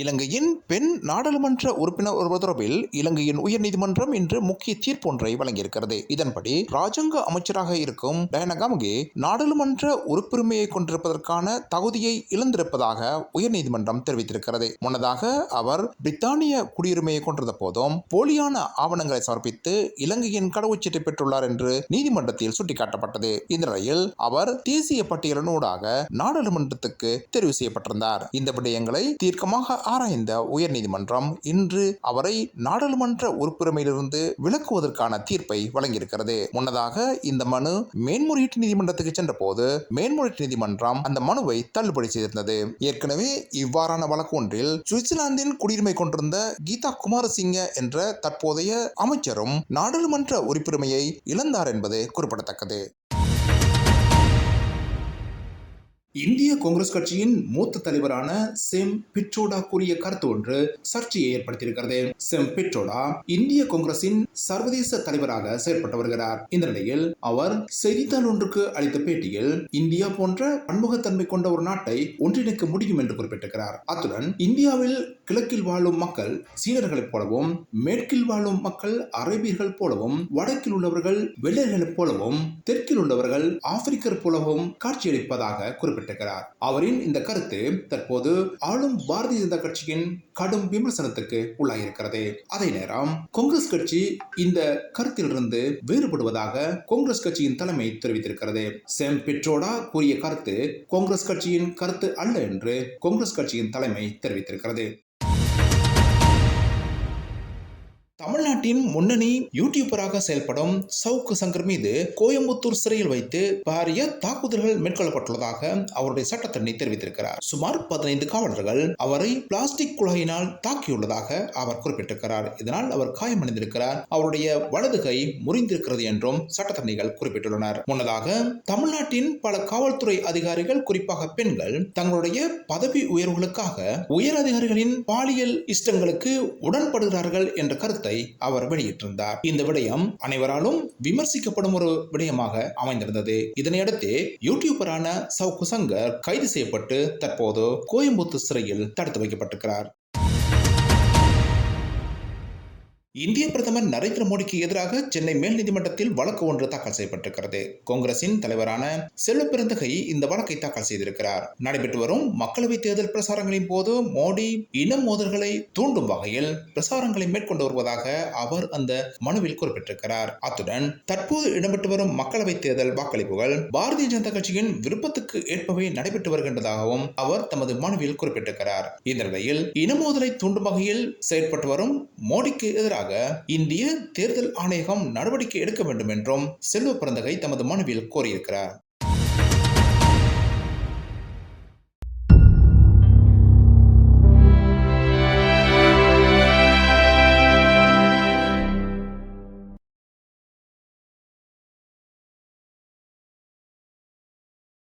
இலங்கையின் பெண் நாடாளுமன்ற உறுப்பினர் ஒருவர் தொடர்பில் இலங்கையின் உயர்நீதிமன்றம் இன்று முக்கிய தீர்ப்பு ஒன்றை வழங்கியிருக்கிறது. இதன்படி ராஜாங்க அமைச்சராக இருக்கும் டயனா கமுகே நாடாளுமன்ற உறுப்புரிமையை கொண்டிருப்பதற்கான தகுதியை இழந்திருப்பதாக உயர்நீதிமன்றம் தெரிவித்திருக்கிறது. முன்னதாக அவர் பிரித்தானிய குடியுரிமையை கொண்டிருந்த போதும் போலியான ஆவணங்களை சமர்ப்பித்து இலங்கையின் கடவுச்சீட்டை பெற்றுள்ளார் என்று நீதிமன்றத்தில் சுட்டிக்காட்டப்பட்டது. இந்த நிலையில் அவர் தேசிய பட்டியலினூடாக நாடாளுமன்றத்துக்கு தெரிவு செய்யப்பட்டிருந்தார். இந்த விடயங்களை தீர்க்கமாக ஆராய்ந்த உயர்நீதிமன்றம் இன்று அவரை நாடாளுமன்ற உறுப்புரிமையிலிருந்து விலக்குவதற்கான தீர்ப்பை வழங்கியிருக்கிறது. முன்னதாக இந்த மனு மேன்முறையீட்டு நீதிமன்றத்துக்கு சென்ற போது மேன்முறையீட்டு நீதிமன்றம் அந்த மனுவை தள்ளுபடி செய்திருந்தது. ஏற்கனவே இவ்வாறான வழக்கு ஒன்றில் சுவிட்சர்லாந்தின் குடியுரிமை கொண்டிருந்த கீதா குமாரசிங்க என்ற தற்போதைய அமைச்சரும் நாடாளுமன்ற உறுப்புரிமையை இழந்தார் என்பது குறிப்பிடத்தக்கது. இந்திய காங்கிரஸ் கட்சியின் மூத்த தலைவரான செம் பிட்ரோடா கூறிய கருத்து ஒன்று சர்ச்சையை ஏற்படுத்தியிருக்கிறது. செம் பிட்ரோடா இந்திய காங்கிரசின் சர்வதேச தலைவராக செயல்பட்டு வருகிறார். இந்த நிலையில் அவர் செய்தித்தாள் ஒன்றுக்கு அளித்த பேட்டியில் இந்தியா போன்ற பன்முகத்தன்மை கொண்ட ஒரு நாட்டை ஒன்றிணைக்க முடியும் என்று குறிப்பிட்டிருக்கிறார். அத்துடன் இந்தியாவில் கிழக்கில் வாழும் மக்கள் சீனர்களைப் போலவும், மேற்கில் வாழும் மக்கள் அரேபியர்கள் போலவும், வடக்கில் உள்ளவர்கள் வெள்ளையர்களைப் போலவும், தெற்கில் உள்ளவர்கள் ஆப்பிரிக்கர் போலவும் காட்சியளிப்பதாக குறிப்பிட்டார். அவரின் இந்த கருத்து தற்போது ஆளும் பாரதிய ஜனதா கட்சியின் கடும் விமர்சனத்துக்கு உள்ளாயிருக்கிறது. அதே நேரம் காங்கிரஸ் கட்சி இந்த கருத்திலிருந்து வேறுபடுவதாக காங்கிரஸ் கட்சியின் தலைமை தெரிவித்திருக்கிறது. செம் பிட்ரோடா கூறிய கருத்து காங்கிரஸ் கட்சியின் கருத்து அல்ல என்று காங்கிரஸ் கட்சியின் தலைமை தெரிவித்திருக்கிறது. தமிழ்நாட்டின் முன்னணி யூடியூபராக செயல்படும் சவுக்கு சங்கர் மீது கோயம்புத்தூர் சிறையில் வைத்து பாரிய தாக்குதல்கள் மேற்கொள்ளப்பட்டுள்ளதாக அவருடைய சட்டத்தரணி தெரிவித்திருக்கிறார். சுமார் 15 காவலர்கள் அவரை பிளாஸ்டிக் குழாயினால் தாக்கியுள்ளதாக அவர் குறிப்பிட்டிருக்கிறார். இதனால் அவர் காயமடைந்திருக்கிறார். அவருடைய வலது கை முறிந்திருக்கிறது என்றும் சட்டத்தரணிகள் குறிப்பிட்டுள்ளனர். முன்னதாக தமிழ்நாட்டின் பல காவல்துறை அதிகாரிகள், குறிப்பாக பெண்கள், தங்களுடைய பதவி உயர்வுகளுக்காக உயர் அதிகாரிகளின் பாலியல் இஷ்டங்களுக்கு உடன்படுகிறார்கள் என்ற கருத்தை அவர் வெளியிட்டிருந்தார். இந்த விடயம் அனைவராலும் விமர்சிக்கப்படும் ஒரு விடயமாக அமைந்திருந்தது. இதனையடுத்து யூடியூபரான சவுக்கு சங்கர் கைது செய்யப்பட்டு தற்போது கோயம்புத்தூர் சிறையில் தடுத்து வைக்கப்பட்டிருக்கிறார். இந்திய பிரதமர் நரேந்திர மோடிக்கு எதிராக சென்னை மேல் நீதிமன்றத்தில் வழக்கு ஒன்று தாக்கல் செய்யப்பட்டிருக்கிறது. காங்கிரசின் தலைவரான செல்வப்பெருந்தகை இந்த வழக்கை தாக்கல் செய்திருக்கிறார். நடைபெற்று வரும் மக்களவை தேர்தல் பிரசாரங்களின் போது மோடி இன மோதல்களை தூண்டும் வகையில் பிரசாரங்களை மேற்கொண்டு வருவதாக அவர் அந்த மனுவில் குறிப்பிட்டிருக்கிறார். அத்துடன் தற்போது இடம்பெற்று வரும் மக்களவை தேர்தல் வாக்களிப்புகள் பாரதிய ஜனதா கட்சியின் விருப்பத்துக்கு ஏற்பவே நடைபெற்று வருகின்றதாகவும் அவர் தமது மனுவில் குறிப்பிட்டிருக்கிறார். இந்த நிலையில் இன மோதலை தூண்டும் வகையில் செயற்பட்டு வரும் மோடிக்கு எதிராக இந்திய தேர்தல் ஆணையகம் நடவடிக்கை எடுக்க வேண்டும் என்றும் செல்வப்பெருந்தகை தமது மனுவில் கோரியிருக்கிறார்.